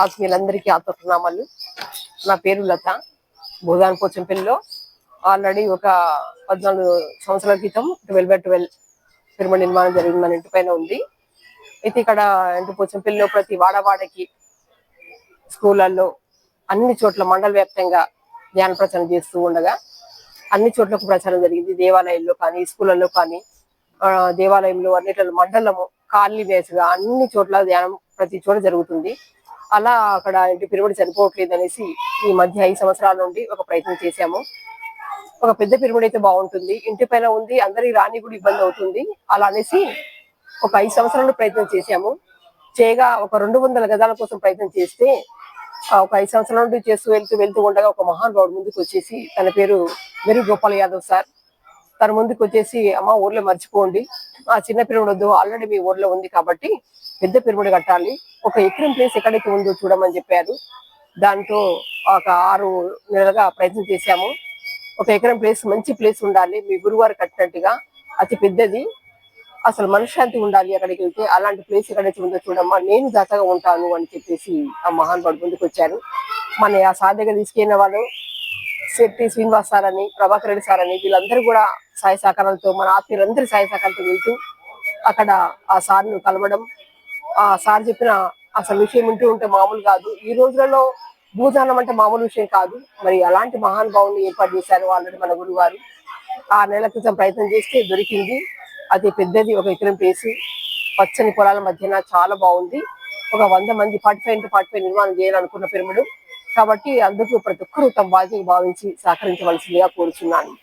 ఆత్మీయులందరికీ ఆత్మప్రణామాలు. నా పేరు లత. భూదాన్ పోచంపల్లిలో ఆల్రెడీ ఒక 14 సంవత్సరాల క్రితం 12/12 పిరమిడ్ నిర్మాణం జరిగింది. మన ఇంటి పైన ఉంది. అయితే ఇక్కడ ఇంటి పోచంపల్లిలో ప్రతి వాడవాడకి, స్కూళ్ళల్లో, అన్ని చోట్ల మండల వ్యాప్తంగా ధ్యాన ప్రచారం చేస్తూ ఉండగా అన్ని చోట్లకు ప్రచారం జరిగింది. దేవాలయాల్లో కానీ, స్కూళ్ళల్లో కానీ, దేవాలయంలో, అన్నిట్లలో, మండలము, కాలనీ బేస్గా అన్ని చోట్ల ధ్యానం ప్రతి చోట జరుగుతుంది. అలా అక్కడ ఇంటి పిరమిడ్ సరిపోవట్లేదు అనేసి ఈ మధ్య 5 సంవత్సరాల నుండి ఒక ప్రయత్నం చేశాము. ఒక పెద్ద పిరమిడ్ అయితే బాగుంటుంది, ఇంటి పైన ఉంది, అందరికి రాని కూడా ఇబ్బంది అవుతుంది. అలా అనేసి ఒక 5 సంవత్సరాలు ప్రయత్నం చేశాము. చేయగా ఒక 200 గజాల కోసం ప్రయత్నం చేస్తే ఒక 5 సంవత్సరాల నుండి చేస్తూ వెళ్తూ ఉండగా ఒక మహానుభావుడు ముందుకు వచ్చేసి, తన పేరు వెరీ గోపాల్ యాదవ్ సార్, తన ముందుకు వచ్చేసి, అమ్మ ఊర్లో మర్చిపోండి, ఆ చిన్న పిరమిడ్ వద్దు, ఆల్రెడీ మీ ఊర్లో ఉంది కాబట్టి పెద్ద పిరమిడ్ కట్టాలి, ఒక ఎకరం ప్లేస్ ఎక్కడైతే ఉందో చూడమని చెప్పారు. దాంతో ఒక 6 నెలలుగా ప్రయత్నం చేశాము. ఒక ఎకరం ప్లేస్, మంచి ప్లేస్ ఉండాలి, మీ గురువారు కట్టినట్టుగా అతి పెద్దది, అసలు మనశ్శాంతి ఉండాలి అక్కడికి వెళ్తే, అలాంటి ప్లేస్ ఎక్కడైతే ఉందో చూడమ్మా, నేను దాతగా ఉంటాను అని చెప్పేసి ఆ మహానుభావుడు ముందుకు వచ్చారు. మన ఆ సార్ దగ్గర తీసుకెళ్ళిన వాళ్ళు శెట్టి శ్రీనివాస్ సార్ అని, ప్రభాకర్ రెడ్డి సార్ అని, వీళ్ళందరూ కూడా సహాయ సహకారాలతో, మన ఆత్మీయులందరి సహాయ సహకారాలతో వెళ్తూ అక్కడ ఆ సార్ను కలవడం, ఆ సార్ చెప్పిన అసలు విషయం వింటూ ఉంటే మామూలు కాదు. ఈ రోజులలో భూదానం అంటే మామూలు విషయం కాదు. మరి అలాంటి మహానుభావుని ఏర్పాటు చేశారు ఆల్రెడీ మన గురువు గారు. 6 నెలల క్రితం ప్రయత్నం చేస్తే దొరికింది. అది పెద్దది, ఒక ఎకరం ప్లేస్, పచ్చని పొలాల మధ్యన చాలా బాగుంది. ఒక 100 మంది 45x45 నిర్మాణం చేయాలనుకున్న పిరమిడ్ కాబట్టి అందుకు ప్రతి ఒక్కరూ తమ బాధ్యత భావించి సహకరించవలసిందిగా కోరుచున్నాను.